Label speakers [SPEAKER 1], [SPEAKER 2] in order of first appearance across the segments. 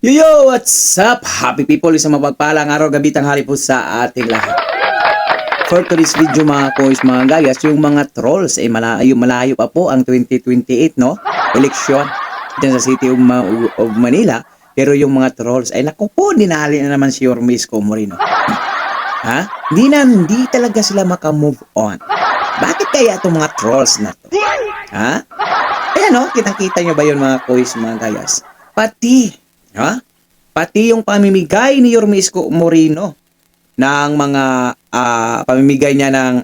[SPEAKER 1] Yo, what's up? Happy people, isang mapagpalang araw, gabi, tanghali po sa ating lahat. For today's video mga kois, mga gayas, yung mga trolls, malayo pa po ang 2028, no? Eleksyon dyan sa City of Manila. Pero yung mga trolls, ay naku po, dinali na naman si Yormisco Moreno. Ha? Hindi talaga sila makamove on. Bakit kaya itong mga trolls na to? Ha? Ayan, no? Kitang-kita nyo ba yun mga kois, mga gayas? Pati yung pamimigay ni Yormisco Moreno ng mga pamimigay niya ng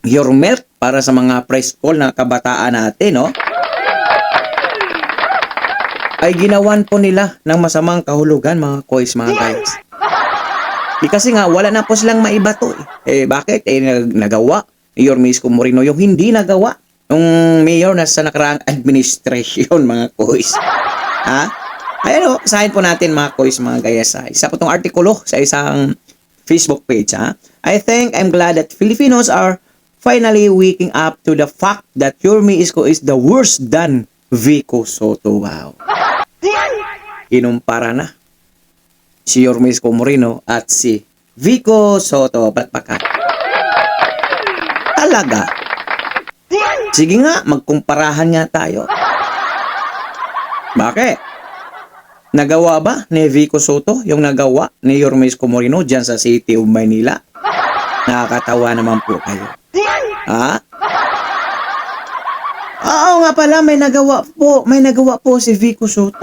[SPEAKER 1] Yormelt para sa mga preschool na kabataan natin, no? Ay ginawan po nila ng masamang kahulugan, mga kois, mga guys. Kasi nga, wala na po silang maibato. Bakit? Nagawa ni Yormisco Moreno yung hindi nagawa ng mayor na sa nakaraang administration, mga kois. Ha? Ayan o, kasahin po natin mga kois, mga gayas. Isa po itong artikulo sa isang Facebook page. I think I'm glad that Filipinos are finally waking up to the fact that Yormisco is the worse than Vico Soto. Wow. Inumpara na si Yormisco Moreno at si Vico Soto. Palakpakan. Talaga. Sige nga, magkumparahan nga tayo. Bakit? Nagawa ba ni Vico Soto yung nagawa ni Yormisco Moreno dyan sa City of Manila? Nakakatawa naman po kayo. Ha? Oo nga pala, may nagawa po si Vico Soto.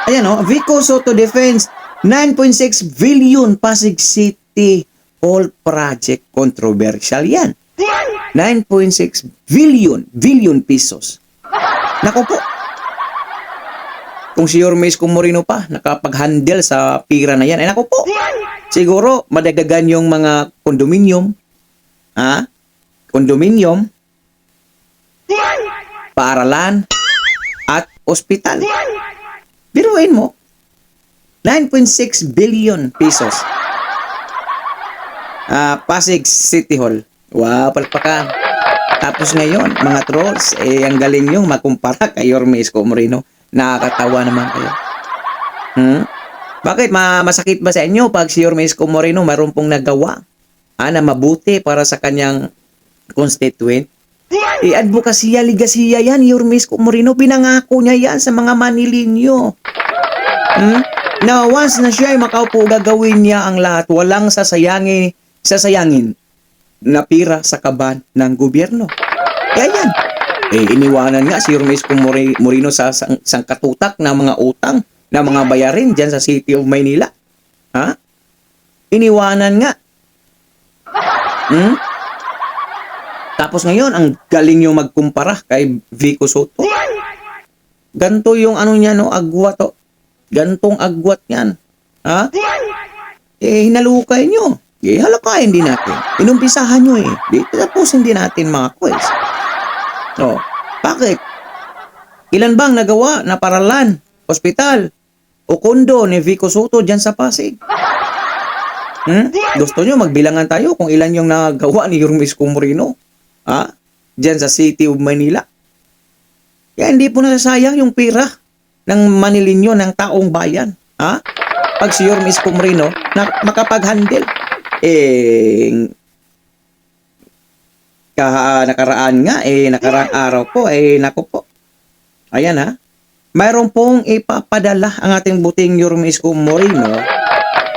[SPEAKER 1] Ayan o, Vico Soto Defense, 9.6 billion Pasig City Hall Project. Controversial yan. 9.6 billion pesos. Naku po. Kung si Yormisco Moreno pa nakapag-handle sa pira na yan, ay naku po, siguro madagdagan yung mga kondominium, paaralan, at ospital. Biruin mo, 9.6 billion pesos. Pasig City Hall. Wow, palpakan. Tapos ngayon, mga trolls, ang galing yung makumpara kay Yormisco Moreno. Nakakatawa naman kayo. Bakit? Masakit ba sa inyo pag si Yormisco Moreno mayroon pong nagawa na mabuti para sa kanyang constituent? Advokasya, ligasiya yan, Yormisco Moreno. Pinangako niya yan sa mga Manilinyo. Na once na siya ay makaupo, gagawin niya ang lahat. Walang sasayangin na pira sa kaban ng gobyerno. Kaya yan. Iniwanan nga si Yormisco Moreno sa sangkatutak na mga utang na mga bayarin dyan sa City of Manila. Ha? Iniwanan nga. Tapos ngayon, ang galing yung magkumpara kay Vico Soto. Ganto yung niya, no, agwat to. Gantong agwat yan. Ha? Hinalukay nyo. Halakayin din natin. Inumpisahan nyo tapusin din natin mga quest. No. Bakit? Ilan bang nagawa na paralan, ospital, o kondo ni Vico Soto dyan sa Pasig? Gusto nyo magbilangan tayo kung ilan yung nagawa ni Yormisco Moreno? Dyan sa City of Manila? Kaya hindi po nasasayang yung pira ng Manilinyo, ng taong bayan. Pag si Yormisco Moreno na makapag-handle. Nakaraan araw po, naku po. Ayan mayroon pong ipapadala ang ating buting Yormisco Moreno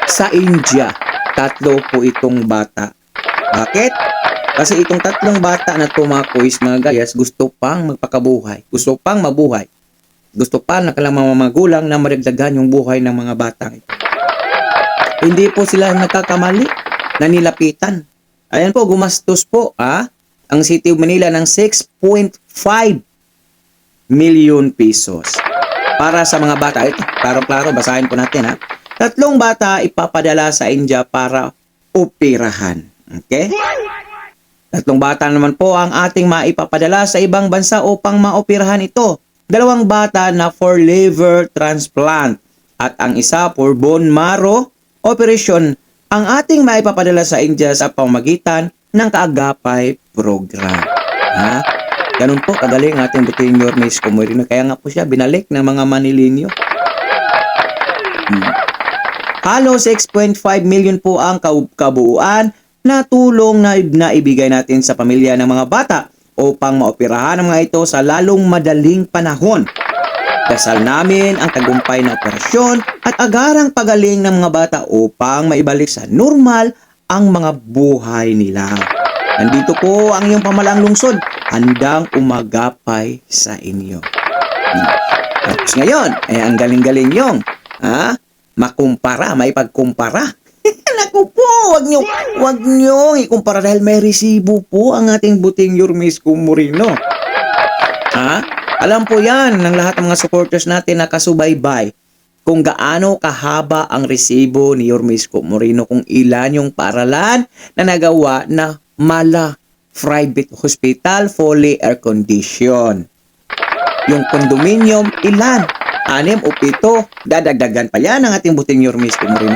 [SPEAKER 1] sa India. 3 po itong bata. Bakit? Kasi itong 3 bata na tumakois, mga gayas, gusto pang magpakabuhay. Gusto pang mabuhay. Gusto pa nakalang mga magulang na maragdagan yung buhay ng mga bata ito. Hindi po sila nagkakamali na nilapitan. Ayan po, gumastos po, ang City of Manila ng 6.5 million pesos para sa mga bata. Ito, klaro-klaro, basahin po natin 3 bata ipapadala sa India para operahan. Okay? 3 bata naman po ang ating maipapadala sa ibang bansa upang maoperahan ito. 2 bata na for liver transplant at ang isa for bone marrow operation ang ating maipapadala sa India sa pamamagitan ng Kaagapay program. Ganun po, kagaling ating buting Yormisco Moreno. Kaya nga po siya binalik ng mga Manilinyo. Halos 6.5 million po ang kabuuan na tulong na naibigay natin sa pamilya ng mga bata upang maoperahan ang mga ito sa lalong madaling panahon. Dasal namin ang tagumpay na operasyon at agarang pagaling ng mga bata upang maibalik sa normal ang mga buhay nila. Nandito po ang iyong pamalaang lungsod, handang umagapay sa inyo. Tapos ngayon, ang galing-galing yung, makumpara, may pagkumpara. Naku po, wag nyo ikumpara dahil may resibo po ang ating buting Yormesco Moreno. Alam po yan ng lahat ng mga supporters natin na kasubaybay kung gaano kahaba ang resibo ni Yormesco Moreno, kung ilan yung paaralan na nagawa na mala private hospital, fully air condition. Yung condominium, ilan? 6 o 7. Dadagdagan pa yan ang ating buting Yormesco Moreno.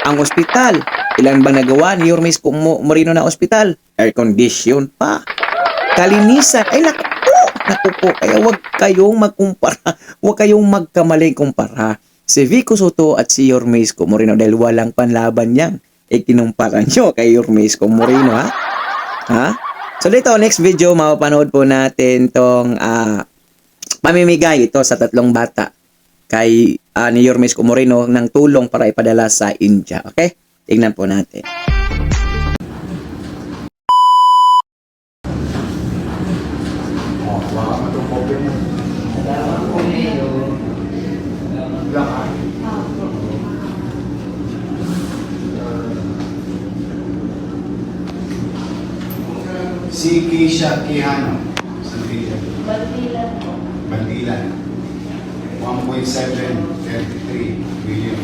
[SPEAKER 1] Ang ospital, ilan bang nagawa ni Yormesco Moreno na ospital? Air condition pa. Kalinisan, ay naku po, kaya huwag kayong magkumpara, huwag kayong magkamaling kumpara. Si Vico Soto at si Yormesco Moreno dahil walang panlaban niyang kinumpara nyo kay Yormesco Moreno, So dito, next video, mapapanood po natin tong pamimigay ito sa 3 bata kay ni Yormesco Moreno ng tulong para ipadala sa India. Okay? Tingnan po natin.
[SPEAKER 2] Si Keisha Quijano,
[SPEAKER 3] Bandilan po.
[SPEAKER 2] Bandilan, 1.733 billion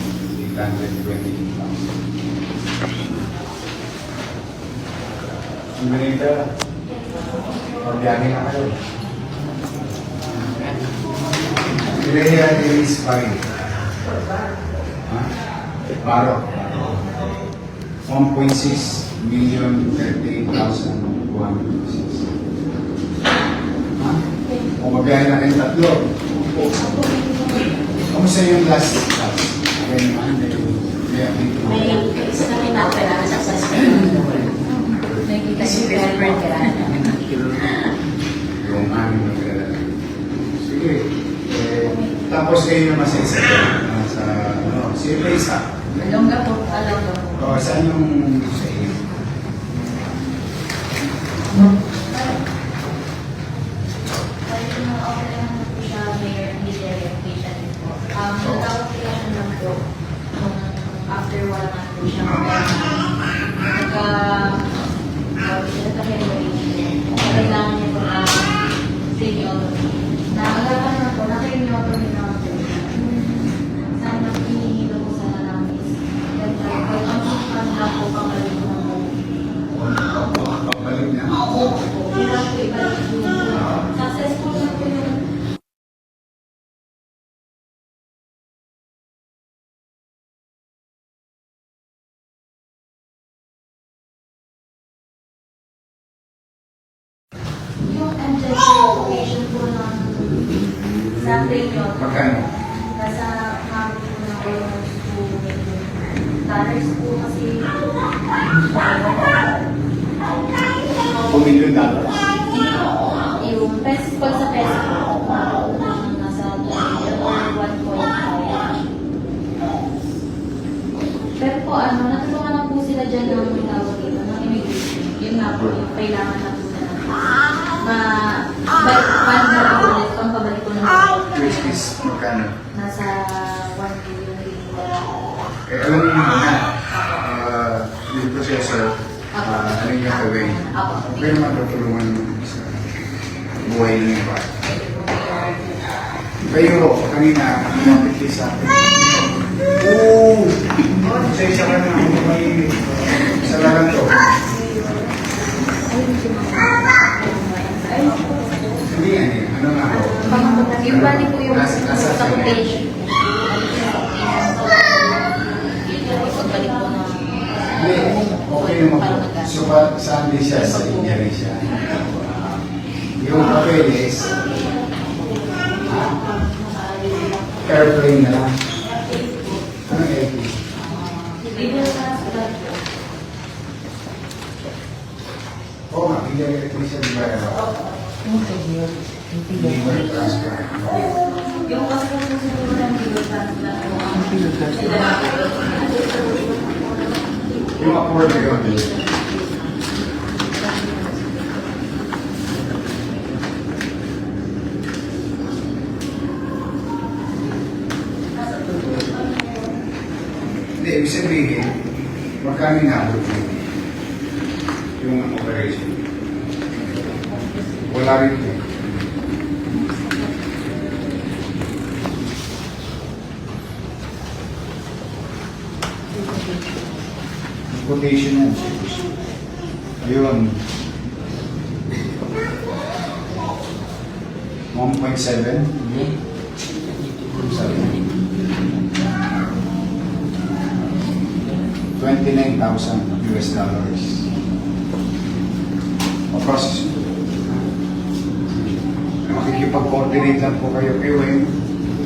[SPEAKER 2] 820,000. Ang ganito, magbiyahe na kayo. Ileya Iris Parin. Baro. 1.6 million 38,106. O mabiyahe na kayong 3. Kamusta yung last class?
[SPEAKER 3] May isa na kinapera sa successful. Nakikita si Reverend ka.
[SPEAKER 2] Yung aming nagdala. Sige. Tapos kayo naman sa isa. Sa, si Reza.
[SPEAKER 3] Alongga po. Alongga po.
[SPEAKER 2] O, saan yung sa iyo?
[SPEAKER 3] Natawag sila siya ng po. After 1 month po siya. Kailangan niya po na senior. Naagapan na po, naka-imiotomy na po. Sana hinihilo po sa namin. Pag ang pagkanda po, pangalaman po ng
[SPEAKER 2] Pagbalik na.
[SPEAKER 3] Hirap po ibalik yung successful na po yung location po ng sa premium.
[SPEAKER 2] Magkano?
[SPEAKER 3] Nasa mabot po ng almost $2 po kasi
[SPEAKER 2] $1 million.
[SPEAKER 3] yung peso, pag sa peso nasa 1.5. Pero po natulungan na po sila dyan ng tawag ito, ng immigration. Yun nga po, yung kailangan na po paano na po ulit pang pabalik ko ng
[SPEAKER 2] Which is magkano?
[SPEAKER 3] nasa 1 billion rin.
[SPEAKER 2] Alam niyo na, yung processor, ano yung gagawin? Okay naman tutulungan sa buhay ng iba. Kayo, kanina, lumapit kayo sa akin. Oo! Isa ka na, isa lang to. Hindi yan eh, ano nga ako?
[SPEAKER 3] Yung bali po yung
[SPEAKER 2] Nasa
[SPEAKER 3] sa quotation. Pagbalik po na
[SPEAKER 2] Hindi, okay naman po. So, saan din siya? Sa India rin siya. Yung papeles, airplane na lang. Ano airplane? Yung upward na yun. Hindi, ibig sabihin, magkano inabot yung operation? Wala rin po. Quotation yan. Ayun. 1.7. 29,000 US dollars. O-process mo. Makikipag-coordinate lang po kayo kay Wayne.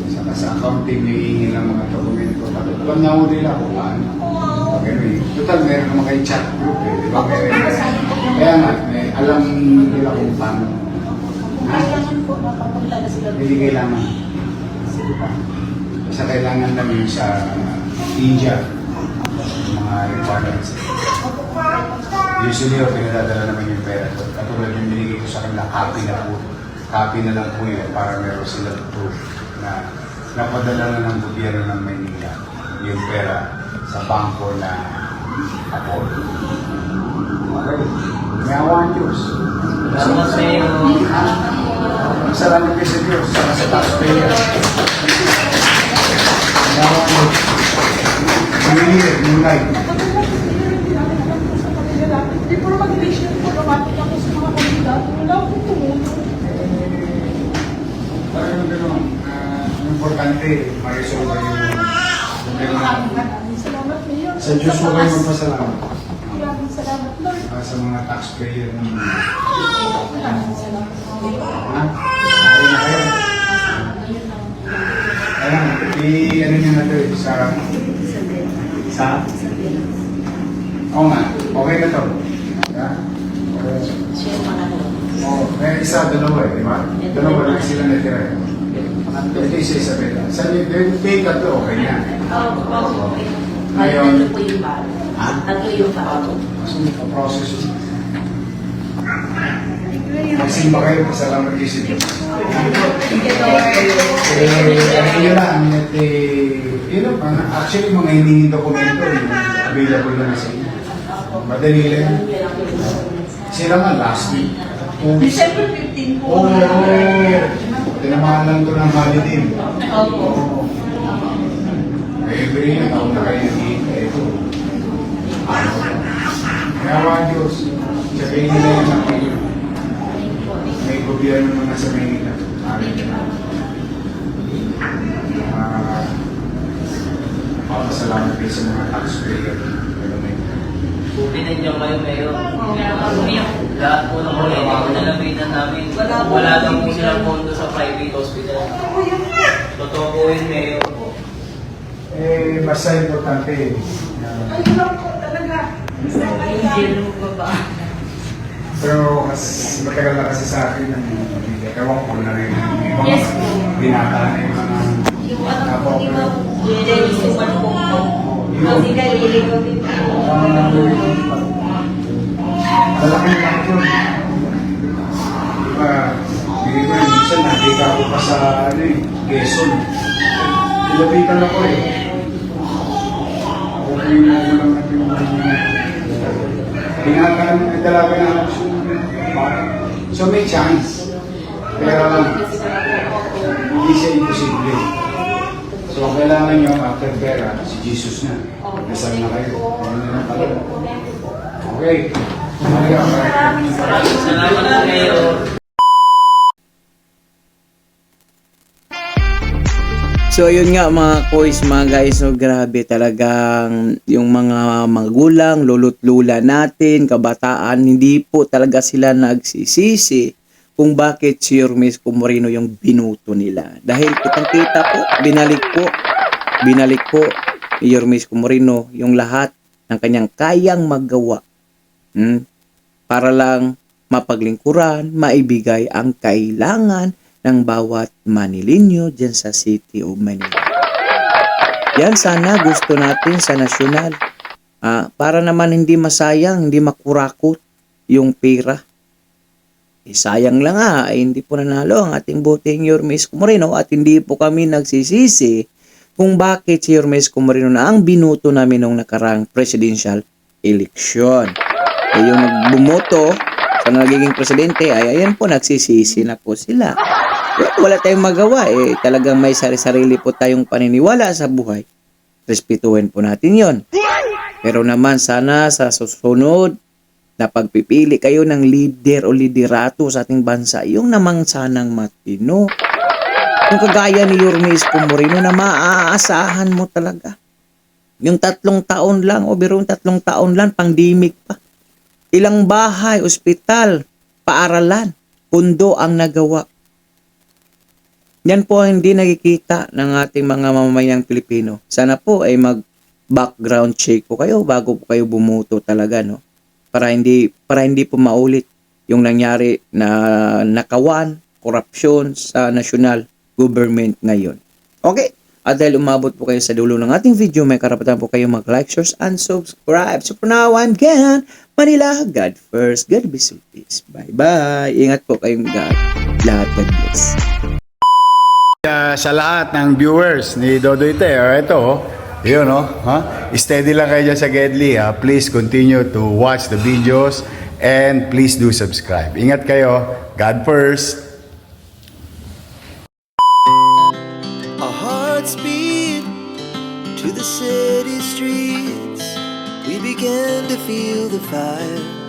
[SPEAKER 2] Saka sa accounting, may hingin ng mga dokumento. Alam na ho nila kung paano. Okay, total, meron naman kayo chat group eh. Di ba? Kaya nga, alam nila kung paano.
[SPEAKER 3] Kailangan po napapunta na sila.
[SPEAKER 2] Hindi kailangan. Sige pa. Basta kailangan lang yung sa India. Mga requirements. Usually, pinadadala naman yung pera. Katulad yung binigay ko sa kanila, copy na po. Copy na lang po yun para meron sila proof na napadala na ng gobyerno ng Maynila yung pera sa bangko na ako. Okay. May awa ang Diyos.
[SPEAKER 4] Salamat sa iyo.
[SPEAKER 2] Salamat kayo sa Diyos, saka sa taxpayer. May awa ang Diyos. Mangingirit, munay.
[SPEAKER 5] Hindi po mag-relation po, lumapit ako sa mga kandidato. Wala akong tumulong.
[SPEAKER 2] Parang gano'n, importante, ma-resolve yung problema.
[SPEAKER 5] Maraming salamat, Mayor.
[SPEAKER 2] Sa Diyos mo kayo magpasalamat.
[SPEAKER 5] Maraming salamat, Lord.
[SPEAKER 2] Sa mga taxpayer ng
[SPEAKER 5] Maraming salamat, Mayor.
[SPEAKER 2] ha? Okay na kayo. Ayan, ano nyo na ito eh, sa? Oo nga, okay na to. Ha? Oo, may isa, dalawa eh, di ba? Dalawa lang sila natira eh. Ito isa Isabela. Saan yung take at to, okay na. Ngayon,
[SPEAKER 3] po yung baro.
[SPEAKER 2] ha?
[SPEAKER 3] Tatlo yung baro.
[SPEAKER 2] So, process yun. Magsimba kayo, pasalamat kayo sa Diyos. Ano yun lang, yun lang, actually mga hinihing dokumento, yung available na sa inyo. Madali lang. Sila nga last week. 2 weeks.
[SPEAKER 5] December 15 po.
[SPEAKER 2] Oo, tinamahan lang to ng holiday.
[SPEAKER 3] Opo.
[SPEAKER 2] Every year, taon na kayo nag-iintay ito. Kaya mga Diyos, sabihin nila yung nakiyo. May gobyerno na nasa Maynila. Papasalamat kayo sa mga taxpayer.
[SPEAKER 4] Buti na dyan kayo, Mayor. Lahat po ng politiko na lapitan namin. Wala daw po silang pondo sa private hospital. Totoo po yun, Mayor.
[SPEAKER 2] Basta importante.
[SPEAKER 5] Ay, lang po talaga. Basta kayo.
[SPEAKER 2] Pero matagal na kasi sa akin ang pamilya. Ewan ko na rin. Ibang
[SPEAKER 3] Yes.
[SPEAKER 2] binata na yung mga
[SPEAKER 3] Yung ano po,
[SPEAKER 2] napo.
[SPEAKER 3] di ba? Dennis Tuman po po.
[SPEAKER 2] Yun.
[SPEAKER 3] Kasi kalili ko din po.
[SPEAKER 2] Malaking lang yun. Diba, hindi ko yung minsan nakita ko pa sa Quezon. Nilapitan ako eh. Okay na ako lang natin yung tinataan, dalaga na ako siya. So may chance. Kaya hindi siya imposible. So kailangan nyo after pera, si Jesus na. Nasal na kayo. Ano na lang pala. Okay.
[SPEAKER 3] Maraming salamat.
[SPEAKER 4] Salamat, Mayor.
[SPEAKER 1] So yun nga mga kois, mga guys, no, grabe talagang yung mga magulang, lolo't lula natin, kabataan, hindi po talaga sila nagsisisi kung bakit si Yormes Moreno yung binuto nila. Dahil kitang-kita po, binalik po ni Yormes Moreno yung lahat ng kanyang kayang magawa. Para lang mapaglingkuran, maibigay ang kailangan ng bawat Manileño dyan sa City of Manila. Yan sana gusto natin sa nasyonal. Para naman hindi masayang, hindi makurakot yung pera. Sayang lang ay hindi po nanalo ang ating boting Yorme Isko Moreno at hindi po kami nagsisisi kung bakit si Yorme Isko Moreno na ang binuto namin nung nakarang presidential election. Yung nagbumoto sa nagiging presidente ay ayan po nagsisisi na po sila. Wala tayong magawa talagang may sarili po tayong paniniwala sa buhay. Respetuhin po natin yon. Pero naman sana sa susunod na pagpipili kayo ng leader o liderato sa ating bansa, yung namang sanang matino. Yung kagaya ni Yorme Isko Moreno na maaasahan mo talaga. Yung 3 taon lang, o biro 3 taon lang, pandemic pa. Ilang bahay, ospital, paaralan, pundo ang nagawa. Yan po ang hindi nakikita ng ating mga mamamayang Pilipino. Sana po ay mag-background check po kayo bago po kayo bumuto talaga, no? Para hindi po maulit yung nangyari na nakawan, korupsyon sa national government ngayon. Okay? At dahil umabot po kayo sa dulo ng ating video, may karapatan po kayo mag-like, share, and subscribe. So for now, I'm Gan Manila. God first. God bless you. Peace. Bye-bye. Ingat po kayong lahat. God bless.
[SPEAKER 2] Sa lahat ng viewers ni Dodoy Te, ito, yun, steady lang kayo dyan sa Gedli. Please continue to watch the videos and please do subscribe. Ingat kayo. God first.
[SPEAKER 6] Our hearts beat to the city streets. We began to feel the fire.